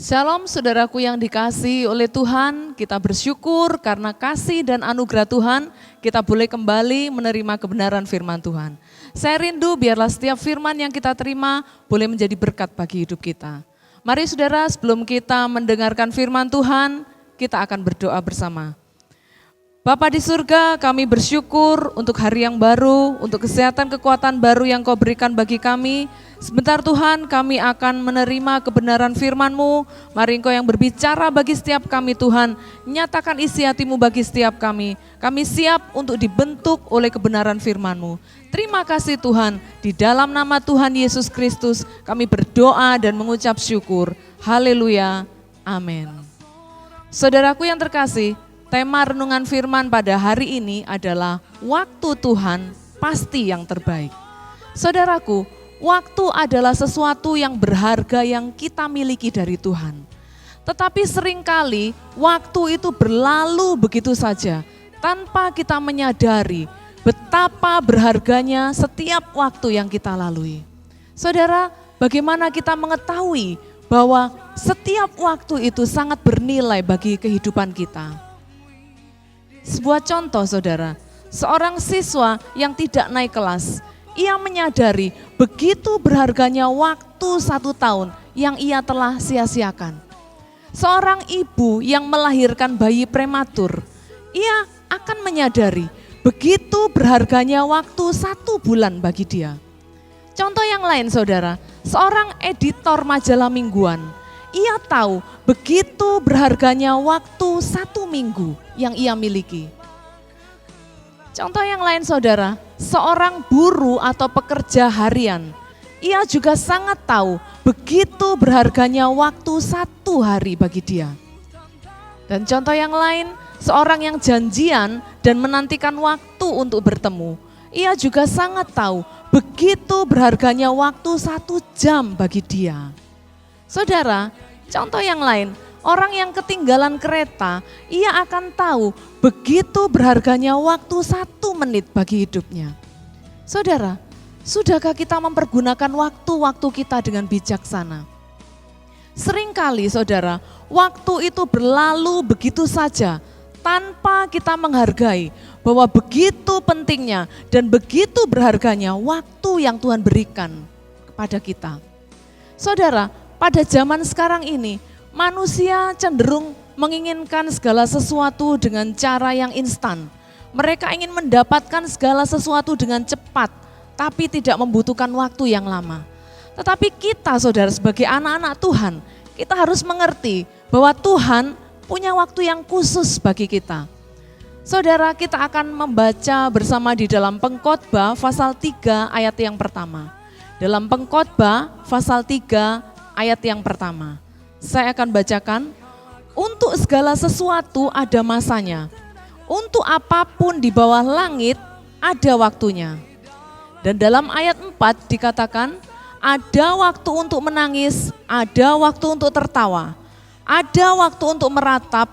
Shalom saudaraku yang dikasihi oleh Tuhan, kita bersyukur karena kasih dan anugerah Tuhan, kita boleh kembali menerima kebenaran firman Tuhan. Saya rindu biarlah setiap firman yang kita terima boleh menjadi berkat bagi hidup kita. Mari saudara, sebelum kita mendengarkan firman Tuhan, kita akan berdoa bersama. Bapa di surga, kami bersyukur untuk hari yang baru, untuk kesehatan kekuatan baru yang Kau berikan bagi kami. Sebentar Tuhan, kami akan menerima kebenaran firman-Mu. Mari Engkau yang berbicara bagi setiap kami Tuhan, nyatakan isi hati-Mu bagi setiap kami. Kami siap untuk dibentuk oleh kebenaran firman-Mu. Terima kasih Tuhan, di dalam nama Tuhan Yesus Kristus kami berdoa dan mengucap syukur. Haleluya, amin. Saudaraku yang terkasih, tema renungan firman pada hari ini adalah waktu Tuhan pasti yang terbaik. Saudaraku, waktu adalah sesuatu yang berharga yang kita miliki dari Tuhan. Tetapi seringkali waktu itu berlalu begitu saja tanpa kita menyadari betapa berharganya setiap waktu yang kita lalui. Saudara, bagaimana kita mengetahui bahwa setiap waktu itu sangat bernilai bagi kehidupan kita? Sebuah contoh saudara, seorang siswa yang tidak naik kelas, ia menyadari begitu berharganya waktu 1 tahun yang ia telah sia-siakan. Seorang ibu yang melahirkan bayi prematur, ia akan menyadari begitu berharganya waktu 1 bulan bagi dia. Contoh yang lain saudara, seorang editor majalah mingguan, ia tahu begitu berharganya waktu 1 minggu yang ia miliki. Contoh yang lain saudara, seorang buruh atau pekerja harian, ia juga sangat tahu begitu berharganya waktu 1 hari bagi dia. Dan contoh yang lain, seorang yang janjian dan menantikan waktu untuk bertemu, ia juga sangat tahu begitu berharganya waktu 1 jam bagi dia. Saudara, contoh yang lain, orang yang ketinggalan kereta, ia akan tahu begitu berharganya waktu 1 menit bagi hidupnya. Saudara, sudahkah kita mempergunakan waktu-waktu kita dengan bijaksana? Seringkali saudara, waktu itu berlalu begitu saja tanpa kita menghargai bahwa begitu pentingnya dan begitu berharganya waktu yang Tuhan berikan kepada kita. Saudara, pada zaman sekarang ini, manusia cenderung menginginkan segala sesuatu dengan cara yang instan. Mereka ingin mendapatkan segala sesuatu dengan cepat, tapi tidak membutuhkan waktu yang lama. Tetapi kita saudara sebagai anak-anak Tuhan, kita harus mengerti bahwa Tuhan punya waktu yang khusus bagi kita. Saudara, kita akan membaca bersama di dalam Pengkhotbah pasal 3 ayat yang pertama. Dalam Pengkhotbah pasal 3 ayat yang pertama, saya akan bacakan. Untuk segala sesuatu ada masanya, untuk apapun di bawah langit ada waktunya. Dan dalam ayat 4 dikatakan, ada waktu untuk menangis, ada waktu untuk tertawa, ada waktu untuk meratap,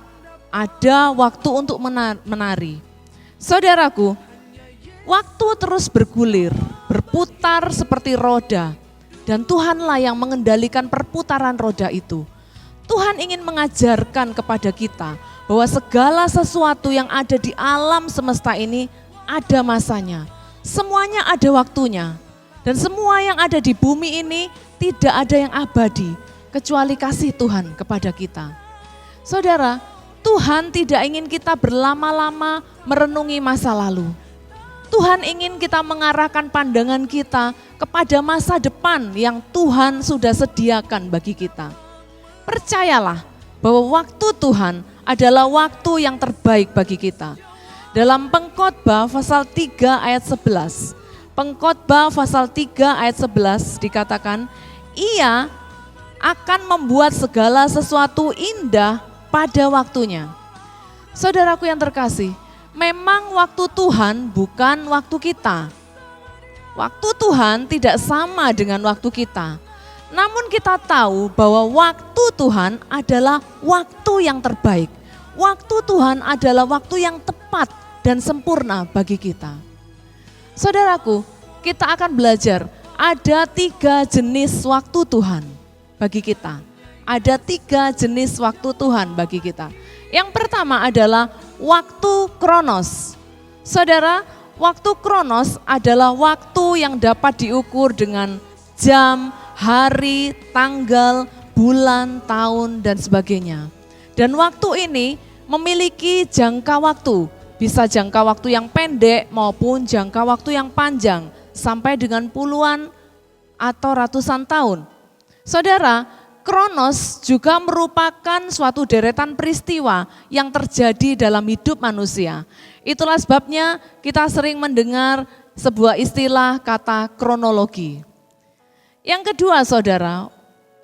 ada waktu untuk menari. Saudaraku, waktu terus bergulir, berputar seperti roda. Dan Tuhanlah yang mengendalikan perputaran roda itu. Tuhan ingin mengajarkan kepada kita bahwa segala sesuatu yang ada di alam semesta ini ada masanya. Semuanya ada waktunya. Dan semua yang ada di bumi ini tidak ada yang abadi kecuali kasih Tuhan kepada kita. Saudara, Tuhan tidak ingin kita berlama-lama merenungi masa lalu. Tuhan ingin kita mengarahkan pandangan kita kepada masa depan yang Tuhan sudah sediakan bagi kita. Percayalah bahwa waktu Tuhan adalah waktu yang terbaik bagi kita. Dalam Pengkhotbah pasal 3 ayat 11, Pengkhotbah pasal 3 ayat 11 dikatakan, ia akan membuat segala sesuatu indah pada waktunya. Saudaraku yang terkasih, memang waktu Tuhan bukan waktu kita. Waktu Tuhan tidak sama dengan waktu kita. Namun kita tahu bahwa waktu Tuhan adalah waktu yang terbaik. Waktu Tuhan adalah waktu yang tepat dan sempurna bagi kita. Saudaraku, kita akan belajar ada 3 jenis waktu Tuhan bagi kita. ada 3 jenis waktu Tuhan bagi kita. Yang pertama adalah waktu kronos. Saudara, waktu kronos adalah waktu yang dapat diukur dengan jam, hari, tanggal, bulan, tahun, dan sebagainya. Dan waktu ini memiliki jangka waktu, bisa jangka waktu yang pendek maupun jangka waktu yang panjang, sampai dengan puluhan atau ratusan tahun. Saudara, kronos juga merupakan suatu deretan peristiwa yang terjadi dalam hidup manusia. Itulah sebabnya kita sering mendengar sebuah istilah kata kronologi. Yang kedua saudara,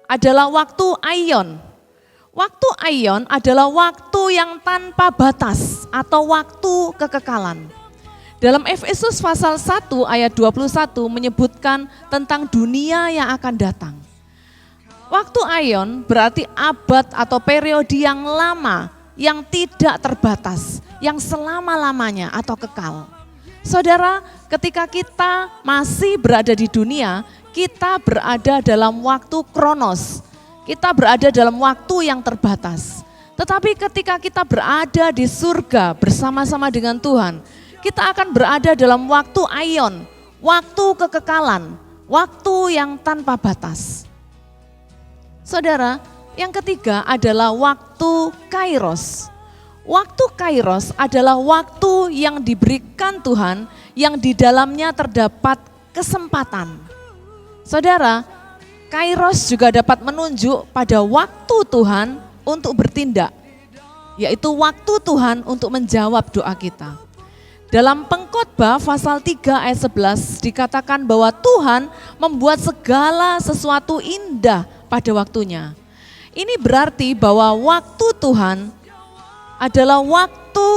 adalah waktu aion. Waktu aion adalah waktu yang tanpa batas atau waktu kekekalan. Dalam Efesus pasal 1 ayat 21 menyebutkan tentang dunia yang akan datang. Waktu aion berarti abad atau periode yang lama, yang tidak terbatas, yang selama-lamanya atau kekal. Saudara, ketika kita masih berada di dunia, kita berada dalam waktu kronos, kita berada dalam waktu yang terbatas. Tetapi ketika kita berada di surga bersama-sama dengan Tuhan, kita akan berada dalam waktu aion, waktu kekekalan, waktu yang tanpa batas. Saudara, yang ketiga adalah waktu kairos. Waktu kairos adalah waktu yang diberikan Tuhan yang di dalamnya terdapat kesempatan. Saudara, kairos juga dapat menunjuk pada waktu Tuhan untuk bertindak, yaitu waktu Tuhan untuk menjawab doa kita. Dalam Pengkhotbah pasal 3 ayat 11 dikatakan bahwa Tuhan membuat segala sesuatu indah pada waktunya. Ini berarti bahwa waktu Tuhan adalah waktu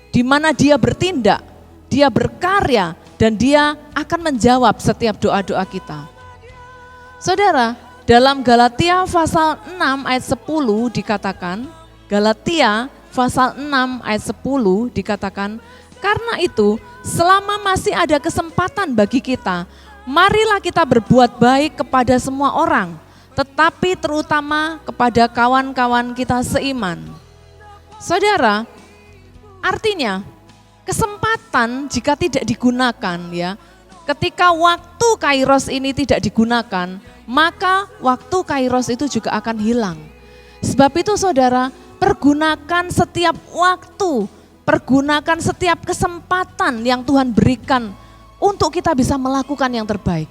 di mana Dia bertindak, Dia berkarya, dan Dia akan menjawab setiap doa-doa kita. Saudara, dalam Galatia pasal 6 ayat 10 dikatakan, Galatia pasal 6 ayat 10 dikatakan, karena itu selama masih ada kesempatan bagi kita, marilah kita berbuat baik kepada semua orang, tetapi terutama kepada kawan-kawan kita seiman. Saudara, artinya kesempatan jika tidak digunakan ya, ketika waktu kairos ini tidak digunakan, maka waktu kairos itu juga akan hilang. Sebab itu saudara, pergunakan setiap waktu, pergunakan setiap kesempatan yang Tuhan berikan untuk kita bisa melakukan yang terbaik.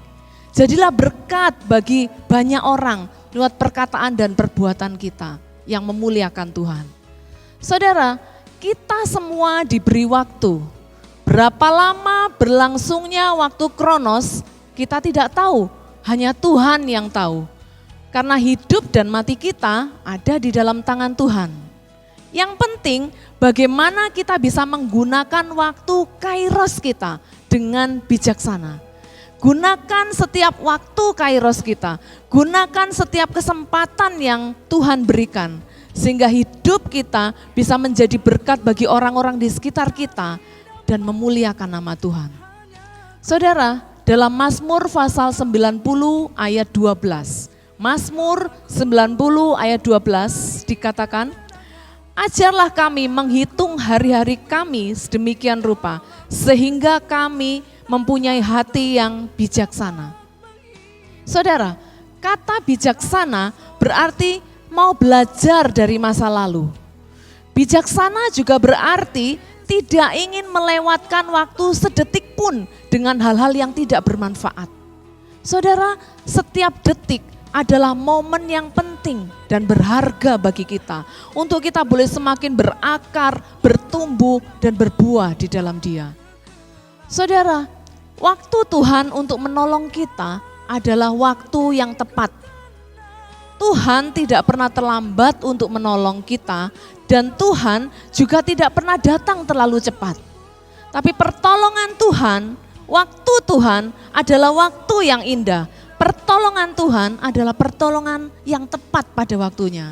Jadilah berkat bagi banyak orang lewat perkataan dan perbuatan kita yang memuliakan Tuhan. Saudara, kita semua diberi waktu. Berapa lama berlangsungnya waktu kronos kita tidak tahu, hanya Tuhan yang tahu. Karena hidup dan mati kita ada di dalam tangan Tuhan. Yang penting bagaimana kita bisa menggunakan waktu kairos kita dengan bijaksana. Gunakan setiap waktu kairos kita, gunakan setiap kesempatan yang Tuhan berikan, sehingga hidup kita bisa menjadi berkat bagi orang-orang di sekitar kita dan memuliakan nama Tuhan. Saudara, dalam Mazmur pasal 90 ayat 12, Mazmur 90 ayat 12 dikatakan, ajarlah kami menghitung hari-hari kami sedemikian rupa, sehingga kami mempunyai hati yang bijaksana. Saudara, kata bijaksana berarti mau belajar dari masa lalu. Bijaksana juga berarti tidak ingin melewatkan waktu sedetik pun dengan hal-hal yang tidak bermanfaat. Saudara, setiap detik adalah momen yang penting dan berharga bagi kita untuk kita boleh semakin berakar, bertumbuh, dan berbuah di dalam Dia. Saudara, waktu Tuhan untuk menolong kita adalah waktu yang tepat. Tuhan tidak pernah terlambat untuk menolong kita dan Tuhan juga tidak pernah datang terlalu cepat. Tapi pertolongan Tuhan, waktu Tuhan adalah waktu yang indah. Pertolongan Tuhan adalah pertolongan yang tepat pada waktunya.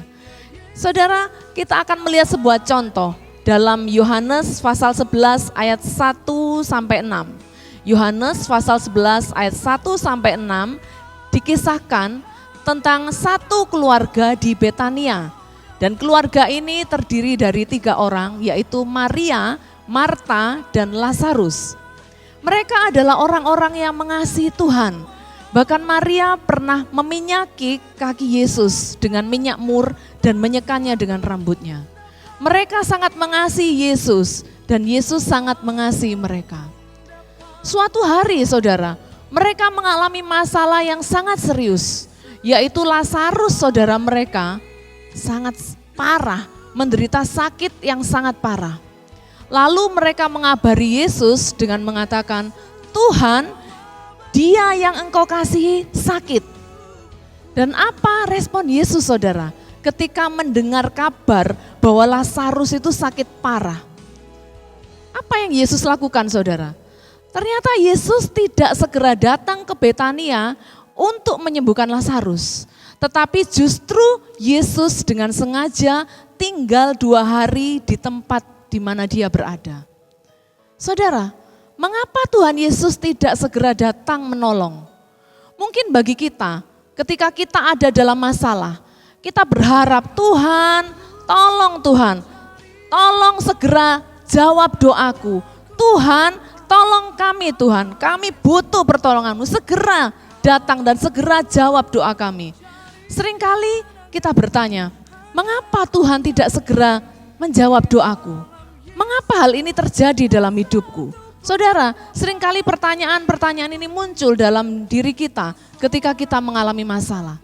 Saudara, kita akan melihat sebuah contoh dalam Yohanes pasal 11 ayat 1 sampai 6. Yohanes pasal 11 ayat 1 sampai 6 dikisahkan tentang satu keluarga di Betania. Dan keluarga ini terdiri dari 3 orang, yaitu Maria, Marta, dan Lazarus. Mereka adalah orang-orang yang mengasihi Tuhan. Bahkan Maria pernah meminyaki kaki Yesus dengan minyak mur dan menyekannya dengan rambutnya. Mereka sangat mengasihi Yesus dan Yesus sangat mengasihi mereka. Suatu hari saudara, mereka mengalami masalah yang sangat serius, yaitu Lazarus saudara mereka sangat parah, menderita sakit yang sangat parah. Lalu mereka mengabari Yesus dengan mengatakan, "Tuhan, dia yang engkau kasihi sakit." Dan apa respon Yesus saudara ketika mendengar kabar bahwa Lazarus itu sakit parah? Apa yang Yesus lakukan saudara? Ternyata Yesus tidak segera datang ke Betania untuk menyembuhkan Lazarus. Tetapi justru Yesus dengan sengaja tinggal 2 hari di tempat di mana dia berada. Saudara, mengapa Tuhan Yesus tidak segera datang menolong? Mungkin bagi kita, ketika kita ada dalam masalah, kita berharap Tuhan, tolong segera jawab doaku. Tuhan, tolong kami Tuhan, kami butuh pertolongan-Mu, segera datang dan segera jawab doa kami. Seringkali kita bertanya, mengapa Tuhan tidak segera menjawab doaku? Mengapa hal ini terjadi dalam hidupku? Saudara, seringkali pertanyaan-pertanyaan ini muncul dalam diri kita ketika kita mengalami masalah.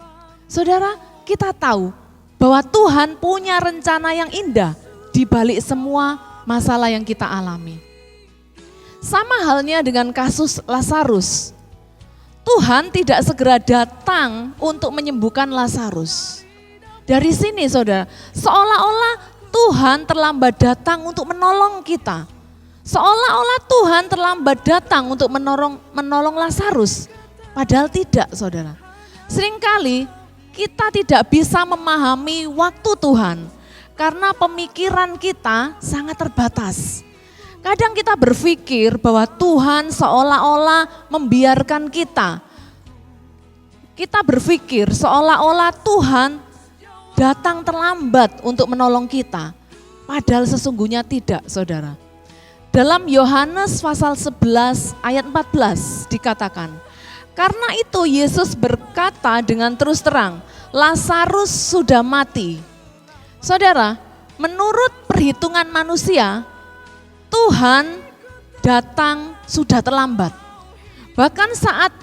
Saudara, kita tahu bahwa Tuhan punya rencana yang indah di balik semua masalah yang kita alami. Sama halnya dengan kasus Lazarus. Tuhan tidak segera datang untuk menyembuhkan Lazarus. Dari sini saudara, seolah-olah Tuhan terlambat datang untuk menolong kita. Seolah-olah Tuhan terlambat datang untuk menolong Lazarus. Padahal tidak saudara. Seringkali kita tidak bisa memahami waktu Tuhan karena pemikiran kita sangat terbatas. Kadang kita berpikir bahwa Tuhan seolah-olah membiarkan kita. Kita berpikir seolah-olah Tuhan datang terlambat untuk menolong kita. Padahal sesungguhnya tidak saudara. Dalam Yohanes pasal 11 ayat 14 dikatakan, karena itu Yesus berkata dengan terus terang, Lazarus sudah mati. Saudara, menurut perhitungan manusia, Tuhan datang sudah terlambat. Bahkan saat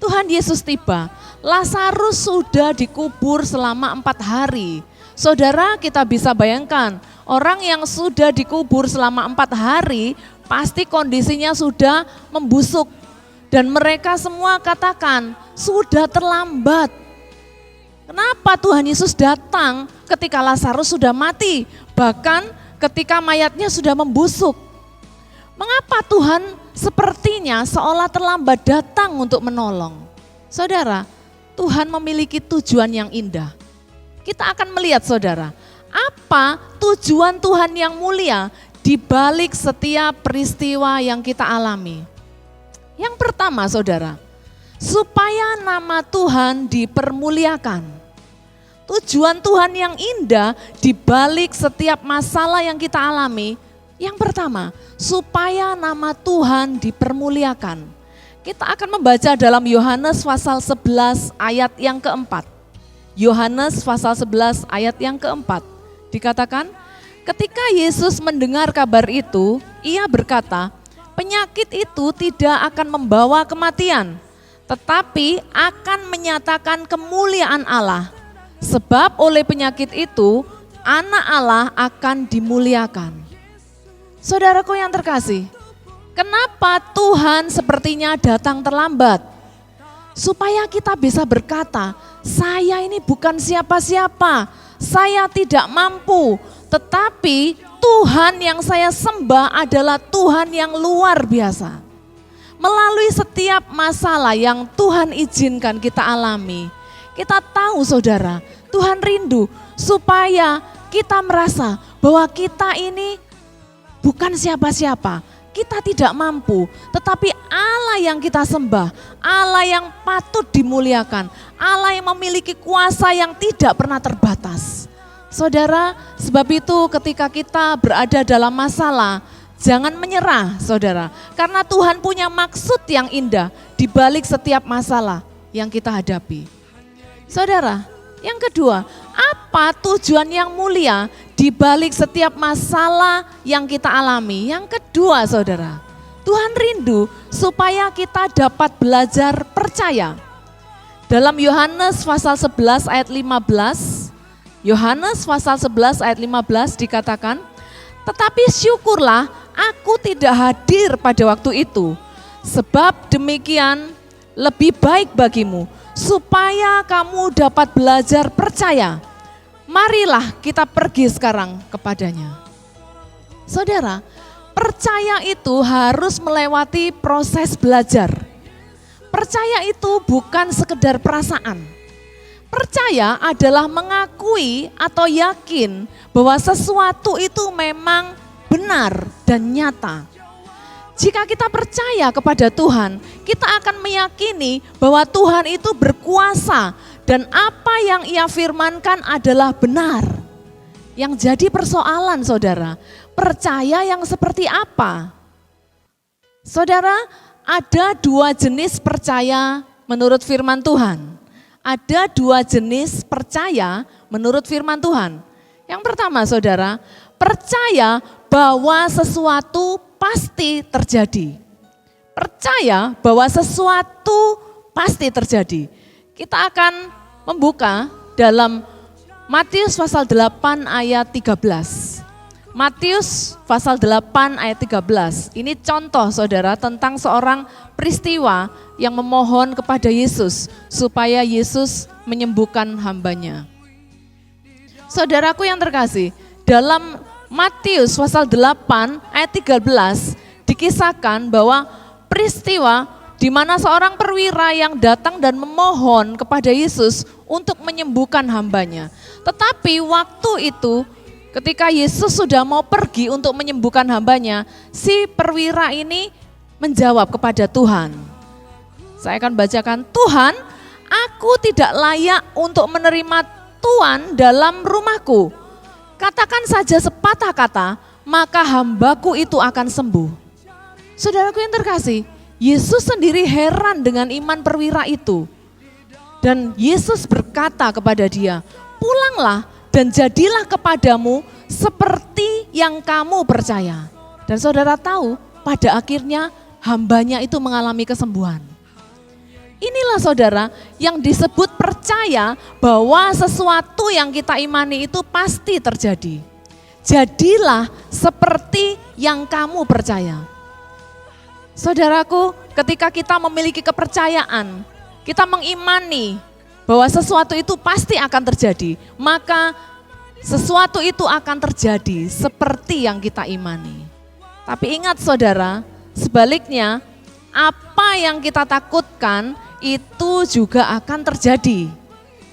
Tuhan Yesus tiba, Lazarus sudah dikubur selama 4 hari. Saudara, kita bisa bayangkan, orang yang sudah dikubur selama 4 hari, pasti kondisinya sudah membusuk. Dan mereka semua katakan, sudah terlambat. Kenapa Tuhan Yesus datang ketika Lazarus sudah mati? Bahkan ketika mayatnya sudah membusuk. Mengapa Tuhan sepertinya seolah terlambat datang untuk menolong? Saudara, Tuhan memiliki tujuan yang indah. Kita akan melihat saudara, apa tujuan Tuhan yang mulia di balik setiap peristiwa yang kita alami. Yang pertama saudara, supaya nama Tuhan dipermuliakan. Tujuan Tuhan yang indah di balik setiap masalah yang kita alami. Yang pertama, supaya nama Tuhan dipermuliakan. Kita akan membaca dalam Yohanes pasal 11 ayat yang keempat. Yohanes pasal 11 ayat yang keempat. Dikatakan, ketika Yesus mendengar kabar itu, ia berkata, penyakit itu tidak akan membawa kematian, tetapi akan menyatakan kemuliaan Allah. Sebab oleh penyakit itu, anak Allah akan dimuliakan. Saudaraku yang terkasih, kenapa Tuhan sepertinya datang terlambat? Supaya kita bisa berkata, saya ini bukan siapa-siapa, saya tidak mampu, tetapi Tuhan yang saya sembah adalah Tuhan yang luar biasa. Melalui setiap masalah yang Tuhan izinkan kita alami, kita tahu saudara, Tuhan rindu supaya kita merasa bahwa kita ini bukan siapa-siapa. kita tidak mampu, tetapi Allah yang kita sembah, Allah yang patut dimuliakan, Allah yang memiliki kuasa yang tidak pernah terbatas. Saudara, sebab itu ketika kita berada dalam masalah, jangan menyerah saudara, karena Tuhan punya maksud yang indah di balik setiap masalah yang kita hadapi. Saudara, yang kedua, apa tujuan yang mulia di balik setiap masalah yang kita alami? Yang kedua saudara, Tuhan rindu supaya kita dapat belajar percaya. Dalam Yohanes pasal 11 ayat 15, Yohanes pasal 11 ayat 15 dikatakan, tetapi syukurlah aku tidak hadir pada waktu itu, sebab demikian lebih baik bagimu, supaya kamu dapat belajar percaya. Marilah kita pergi sekarang kepadanya. Saudara, percaya itu harus melewati proses belajar. Percaya itu bukan sekedar perasaan. Percaya adalah mengakui atau yakin bahwa sesuatu itu memang benar dan nyata. Jika kita percaya kepada Tuhan, kita akan meyakini bahwa Tuhan itu berkuasa dan apa yang Ia firmankan adalah benar. Yang jadi persoalan saudara, percaya yang seperti apa? Saudara, ada dua jenis percaya menurut firman Tuhan. Ada dua jenis percaya menurut firman Tuhan. Yang pertama saudara, percaya bahwa sesuatu pasti terjadi. Percaya bahwa sesuatu pasti terjadi. Kita akan membuka dalam Matius pasal 8 ayat 13. Matius pasal 8 ayat 13. Ini contoh saudara tentang seorang peristiwa yang memohon kepada Yesus supaya Yesus menyembuhkan hambanya. Saudaraku yang terkasih, dalam Matius pasal 8 ayat 13 dikisahkan bahwa peristiwa di mana seorang perwira yang datang dan memohon kepada Yesus untuk menyembuhkan hambanya. Tetapi waktu itu ketika Yesus sudah mau pergi untuk menyembuhkan hambanya, si perwira ini menjawab kepada Tuhan. Saya akan bacakan, Tuhan, aku tidak layak untuk menerima Tuhan dalam rumahku. Katakan saja sepatah kata, maka hambaku itu akan sembuh. Saudaraku yang terkasih, Yesus sendiri heran dengan iman perwira itu. Dan Yesus berkata kepada dia, pulanglah dan jadilah kepadamu seperti yang kamu percaya. Dan saudara tahu, pada akhirnya hambanya itu mengalami kesembuhan. Inilah saudara yang disebut percaya bahwa sesuatu yang kita imani itu pasti terjadi. Jadilah seperti yang kamu percaya. Saudaraku, ketika kita memiliki kepercayaan, kita mengimani bahwa sesuatu itu pasti akan terjadi, maka sesuatu itu akan terjadi seperti yang kita imani. Tapi ingat saudara, sebaliknya apa yang kita takutkan itu juga akan terjadi.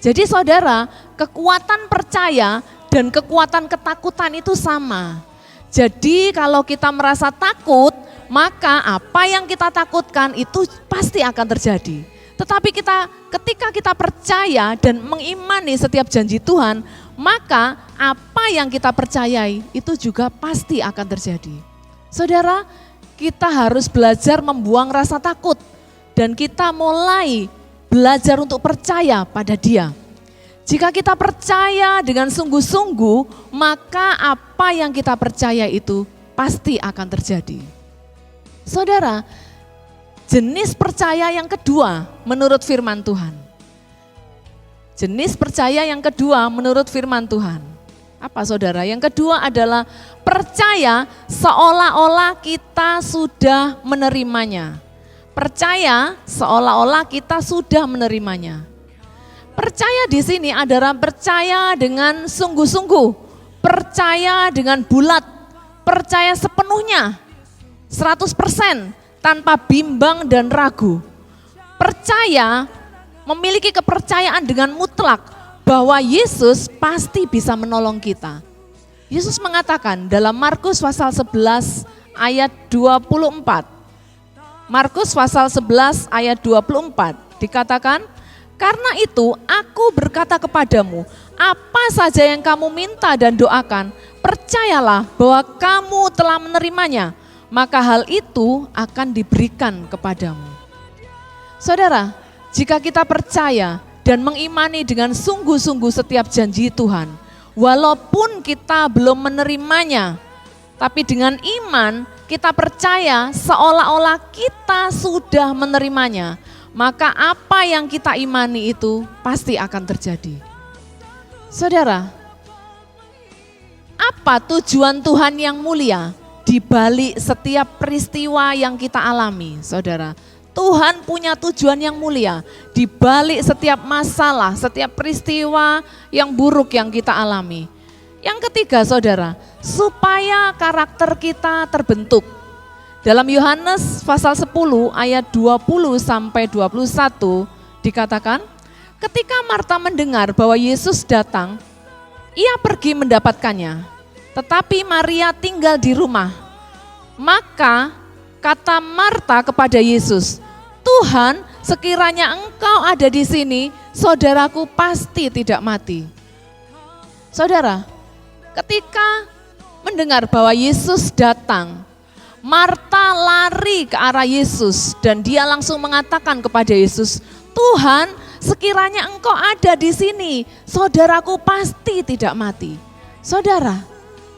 Jadi saudara, kekuatan percaya dan kekuatan ketakutan itu sama. Jadi kalau kita merasa takut, maka apa yang kita takutkan itu pasti akan terjadi. Tetapi ketika kita percaya dan mengimani setiap janji Tuhan, maka apa yang kita percayai itu juga pasti akan terjadi. Saudara, kita harus belajar membuang rasa takut. Dan kita mulai belajar untuk percaya pada Dia. Jika kita percaya dengan sungguh-sungguh, maka apa yang kita percaya itu pasti akan terjadi. Saudara, jenis percaya yang kedua menurut firman Tuhan. Jenis percaya yang kedua menurut firman Tuhan. Apa saudara? Yang kedua adalah percaya seolah-olah kita sudah menerimanya. Percaya seolah-olah kita sudah menerimanya. Percaya di sini adalah percaya dengan sungguh-sungguh, percaya dengan bulat, percaya sepenuhnya, 100% tanpa bimbang dan ragu. Percaya, memiliki kepercayaan dengan mutlak bahwa Yesus pasti bisa menolong kita. Yesus mengatakan dalam Markus pasal 11 ayat 24. Markus pasal 11 ayat 24 dikatakan, karena itu aku berkata kepadamu, apa saja yang kamu minta dan doakan, percayalah bahwa kamu telah menerimanya, maka hal itu akan diberikan kepadamu. Saudara, jika kita percaya dan mengimani dengan sungguh-sungguh setiap janji Tuhan, walaupun kita belum menerimanya, tapi dengan iman kita percaya seolah-olah kita sudah menerimanya, maka apa yang kita imani itu pasti akan terjadi. Saudara, apa tujuan Tuhan yang mulia di balik setiap peristiwa yang kita alami, saudara? Tuhan punya tujuan yang mulia di balik setiap masalah, setiap peristiwa yang buruk yang kita alami. Yang ketiga, saudara, supaya karakter kita terbentuk. Dalam Yohanes pasal 10 ayat 20 sampai 21 dikatakan, ketika Marta mendengar bahwa Yesus datang, ia pergi mendapatkannya. Tetapi Maria tinggal di rumah. Maka kata Marta kepada Yesus, Tuhan, sekiranya Engkau ada di sini, saudaraku pasti tidak mati. Saudara, ketika mendengar bahwa Yesus datang, Marta lari ke arah Yesus dan dia langsung mengatakan kepada Yesus, Tuhan, sekiranya Engkau ada di sini, saudaraku pasti tidak mati. Saudara,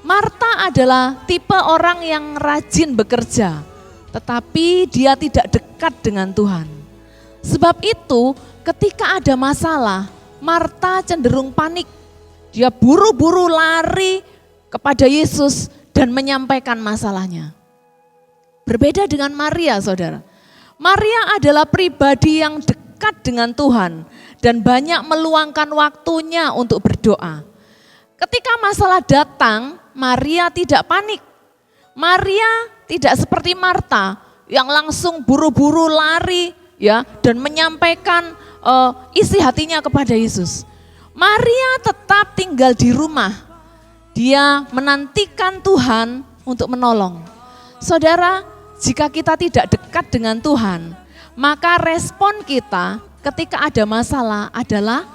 Marta adalah tipe orang yang rajin bekerja, tetapi dia tidak dekat dengan Tuhan. Sebab itu, ketika ada masalah, Marta cenderung panik. Dia buru-buru lari kepada Yesus dan menyampaikan masalahnya. Berbeda dengan Maria, saudara. Maria adalah pribadi yang dekat dengan Tuhan dan banyak meluangkan waktunya untuk berdoa. Ketika masalah datang, Maria tidak panik. Maria tidak seperti Marta yang langsung buru-buru lari ya dan menyampaikan isi hatinya kepada Yesus. Maria tetap tinggal di rumah. Dia menantikan Tuhan untuk menolong. Saudara, jika kita tidak dekat dengan Tuhan, maka respon kita ketika ada masalah adalah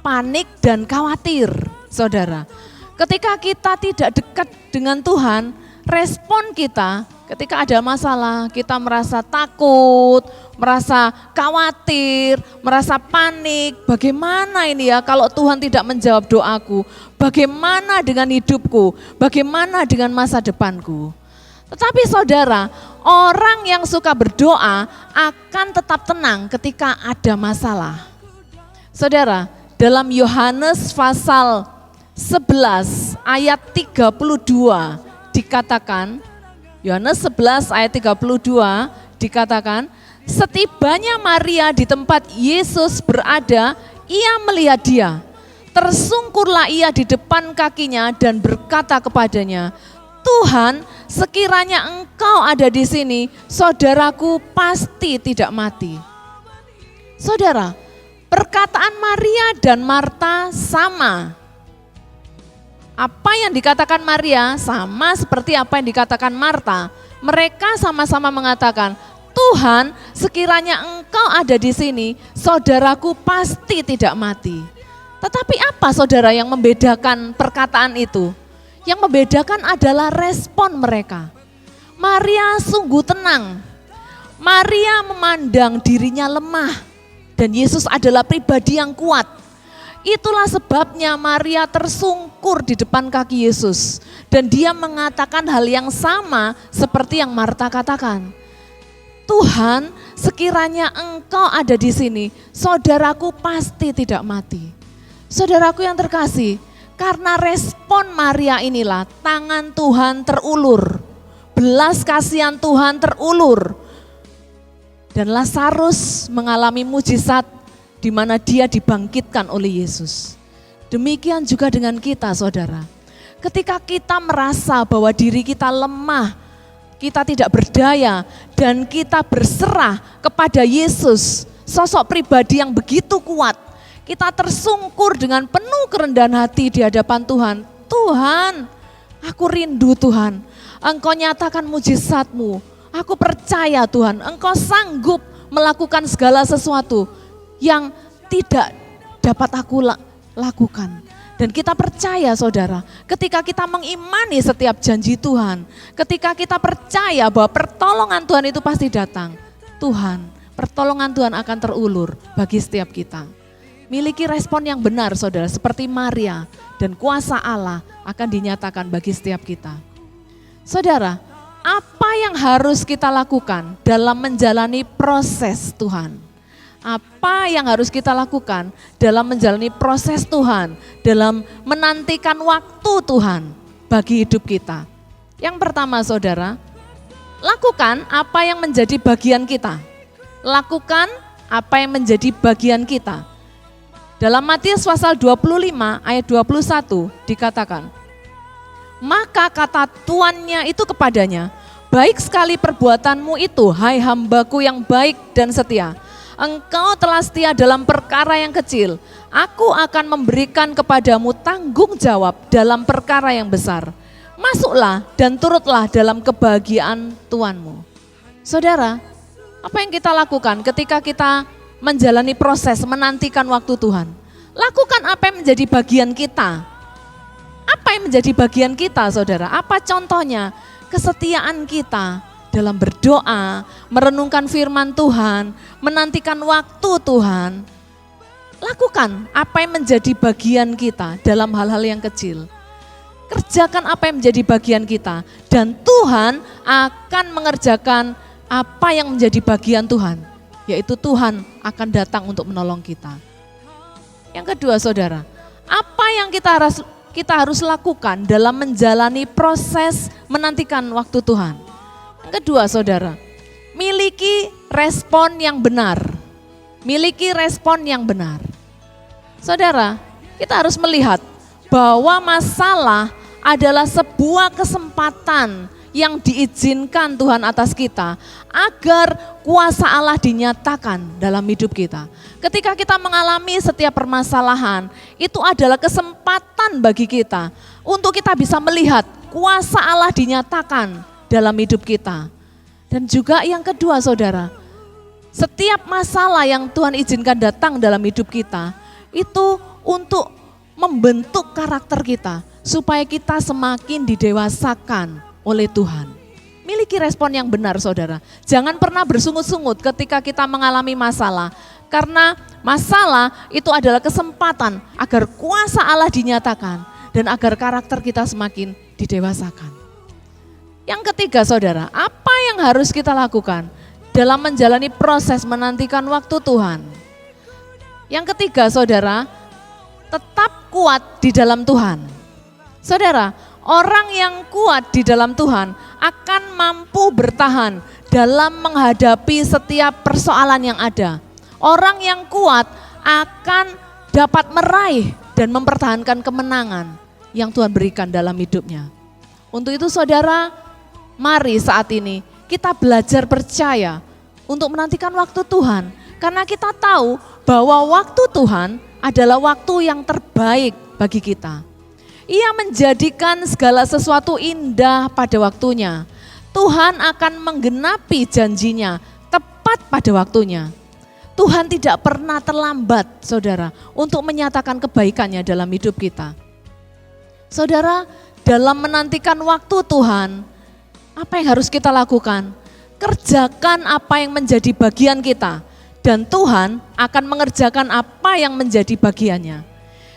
panik dan khawatir, saudara. Ketika kita tidak dekat dengan Tuhan, respon kita ketika ada masalah, kita merasa takut, merasa khawatir, merasa panik. Bagaimana ini ya kalau Tuhan tidak menjawab doaku? Bagaimana dengan hidupku? Bagaimana dengan masa depanku? Tetapi saudara, orang yang suka berdoa akan tetap tenang ketika ada masalah. Saudara, dalam Yohanes pasal 11 ayat 32 dikatakan, Yohanes 11 ayat 32 dikatakan, setibanya Maria di tempat Yesus berada, ia melihat dia. Tersungkurlah ia di depan kakinya dan berkata kepadanya, Tuhan, sekiranya Engkau ada di sini, saudaraku pasti tidak mati. Saudara, perkataan Maria dan Marta sama. Apa yang dikatakan Maria sama seperti apa yang dikatakan Marta. Mereka sama-sama mengatakan, Tuhan, sekiranya Engkau ada di sini, saudaraku pasti tidak mati. Tetapi apa saudara yang membedakan perkataan itu? Yang membedakan adalah respon mereka. Maria sungguh tenang. Maria memandang dirinya lemah dan Yesus adalah pribadi yang kuat. Itulah sebabnya Maria tersungkur di depan kaki Yesus dan dia mengatakan hal yang sama seperti yang Marta katakan. Tuhan, sekiranya Engkau ada di sini, saudaraku pasti tidak mati. Saudaraku yang terkasih, karena respon Maria inilah tangan Tuhan terulur, belas kasihan Tuhan terulur, dan Lazarus mengalami mujizat di mana dia dibangkitkan oleh Yesus. Demikian juga dengan kita, saudara. Ketika kita merasa bahwa diri kita lemah, kita tidak berdaya, dan kita berserah kepada Yesus, sosok pribadi yang begitu kuat, kita tersungkur dengan penuh kerendahan hati di hadapan Tuhan. Tuhan, aku rindu Tuhan. Engkau nyatakan mujizat-Mu. Aku percaya Tuhan, Engkau sanggup melakukan segala sesuatu yang tidak dapat aku lakukan. Dan kita percaya saudara, ketika kita mengimani setiap janji Tuhan, ketika kita percaya bahwa pertolongan Tuhan itu pasti datang, pertolongan Tuhan akan terulur bagi setiap kita. Miliki respon yang benar saudara, seperti Maria, dan kuasa Allah akan dinyatakan bagi setiap kita. Saudara, apa yang harus kita lakukan dalam menjalani proses Tuhan? Apa yang harus kita lakukan dalam menjalani proses Tuhan, dalam menantikan waktu Tuhan bagi hidup kita? Yang pertama saudara, lakukan apa yang menjadi bagian kita. Lakukan apa yang menjadi bagian kita. Dalam Matius pasal 25 ayat 21 dikatakan, maka kata tuannya itu kepadanya, baik sekali perbuatanmu itu, hai hambaku yang baik dan setia. Engkau telah setia dalam perkara yang kecil, aku akan memberikan kepadamu tanggung jawab dalam perkara yang besar. Masuklah dan turutlah dalam kebahagiaan Tuanmu. Saudara, apa yang kita lakukan ketika kita menjalani proses menantikan waktu Tuhan? Lakukan apa yang menjadi bagian kita. Apa yang menjadi bagian kita saudara? Apa contohnya? Kesetiaan kita dalam berdoa, merenungkan firman Tuhan, menantikan waktu Tuhan. Lakukan apa yang menjadi bagian kita dalam hal-hal yang kecil. Kerjakan apa yang menjadi bagian kita dan Tuhan akan mengerjakan apa yang menjadi bagian Tuhan, yaitu Tuhan akan datang untuk menolong kita. Yang kedua saudara, apa yang kita harus lakukan dalam menjalani proses menantikan waktu Tuhan? Yang kedua saudara, miliki respon yang benar. Miliki respon yang benar. Saudara, kita harus melihat bahwa masalah adalah sebuah kesempatan yang diizinkan Tuhan atas kita agar kuasa Allah dinyatakan dalam hidup kita. Ketika kita mengalami setiap permasalahan, itu adalah kesempatan bagi kita untuk kita bisa melihat kuasa Allah dinyatakan dalam hidup kita. Dan juga yang kedua saudara, setiap masalah yang Tuhan izinkan datang dalam hidup kita, itu untuk membentuk karakter kita, supaya kita semakin didewasakan oleh Tuhan. Miliki respon yang benar saudara, jangan pernah bersungut-sungut ketika kita mengalami masalah, karena masalah itu adalah kesempatan agar kuasa Allah dinyatakan, dan agar karakter kita semakin didewasakan. Yang ketiga saudara, apa yang harus kita lakukan dalam menjalani proses menantikan waktu Tuhan? Yang ketiga saudara, tetap kuat di dalam Tuhan. Saudara, orang yang kuat di dalam Tuhan akan mampu bertahan dalam menghadapi setiap persoalan yang ada. Orang yang kuat akan dapat meraih dan mempertahankan kemenangan yang Tuhan berikan dalam hidupnya. Untuk itu saudara, mari saat ini kita belajar percaya untuk menantikan waktu Tuhan. Karena kita tahu bahwa waktu Tuhan adalah waktu yang terbaik bagi kita. Ia menjadikan segala sesuatu indah pada waktunya. Tuhan akan menggenapi janjinya tepat pada waktunya. Tuhan tidak pernah terlambat saudara untuk menyatakan kebaikannya dalam hidup kita. Saudara, dalam menantikan waktu Tuhan, apa yang harus kita lakukan? Kerjakan apa yang menjadi bagian kita, dan Tuhan akan mengerjakan apa yang menjadi bagiannya.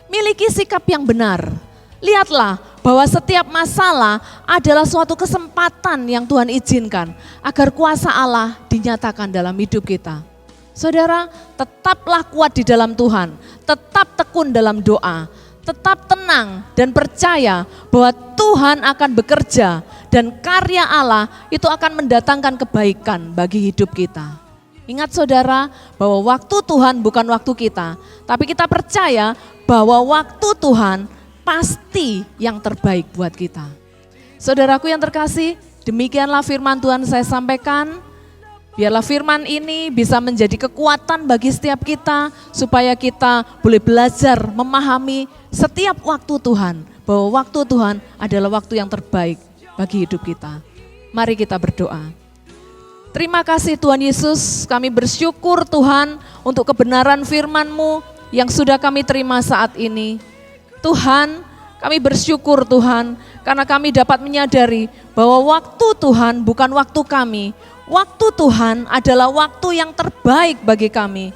Miliki sikap yang benar. Lihatlah bahwa setiap masalah adalah suatu kesempatan yang Tuhan izinkan agar kuasa Allah dinyatakan dalam hidup kita. Saudara, tetaplah kuat di dalam Tuhan, tetap tekun dalam doa, tetap tenang dan percaya bahwa Tuhan akan bekerja dan karya Allah itu akan mendatangkan kebaikan bagi hidup kita. Ingat saudara bahwa waktu Tuhan bukan waktu kita, tapi kita percaya bahwa waktu Tuhan pasti yang terbaik buat kita. Saudaraku yang terkasih, demikianlah firman Tuhan saya sampaikan. Biarlah firman ini bisa menjadi kekuatan bagi setiap kita, supaya kita boleh belajar memahami setiap waktu Tuhan, bahwa waktu Tuhan adalah waktu yang terbaik bagi hidup kita. Mari kita berdoa. Terima kasih Tuhan Yesus, kami bersyukur Tuhan untuk kebenaran firman-Mu yang sudah kami terima saat ini. Tuhan, kami bersyukur Tuhan karena kami dapat menyadari bahwa waktu Tuhan bukan waktu kami. Waktu Tuhan adalah waktu yang terbaik bagi kami.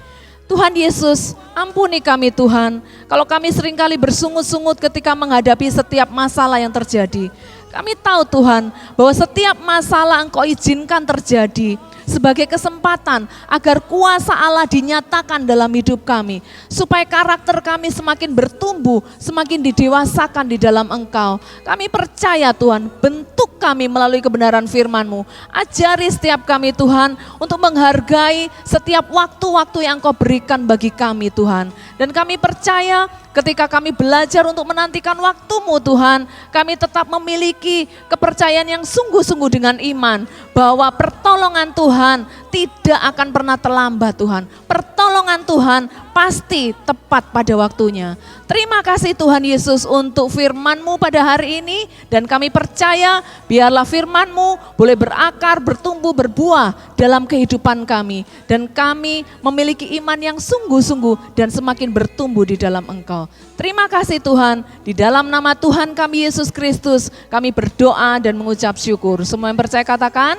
Tuhan Yesus, ampuni kami Tuhan, kalau kami seringkali bersungut-sungut ketika menghadapi setiap masalah yang terjadi. Kami tahu Tuhan bahwa setiap masalah Engkau izinkan terjadi sebagai kesempatan agar kuasa Allah dinyatakan dalam hidup kami. Supaya karakter kami semakin bertumbuh, semakin didewasakan di dalam Engkau. Kami percaya Tuhan, bentuk kami melalui kebenaran firman-Mu. Ajari setiap kami Tuhan untuk menghargai setiap waktu-waktu yang Engkau berikan bagi kami Tuhan. Dan kami percaya ketika kami belajar untuk menantikan waktu-Mu Tuhan, kami tetap memiliki kepercayaan yang sungguh-sungguh dengan iman bahwa pertolongan Tuhan tidak akan pernah terlambat Tuhan. Pertolongan Tuhan pasti tepat pada waktunya. Terima kasih Tuhan Yesus untuk firman-Mu pada hari ini, dan kami percaya biarlah firman-Mu boleh berakar, bertumbuh, berbuah dalam kehidupan kami. Dan kami memiliki iman yang sungguh-sungguh dan semakin bertumbuh di dalam Engkau. Terima kasih Tuhan, di dalam nama Tuhan kami Yesus Kristus kami berdoa dan mengucap syukur. Semua yang percaya katakan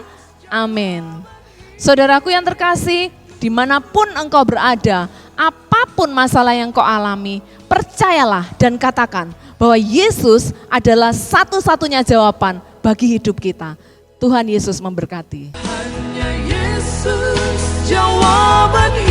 amin. Saudaraku yang terkasih, dimanapun engkau berada, apapun masalah yang kau alami, percayalah dan katakan bahwa Yesus adalah satu-satunya jawaban bagi hidup kita. Tuhan Yesus memberkati. Hanya Yesus jawaban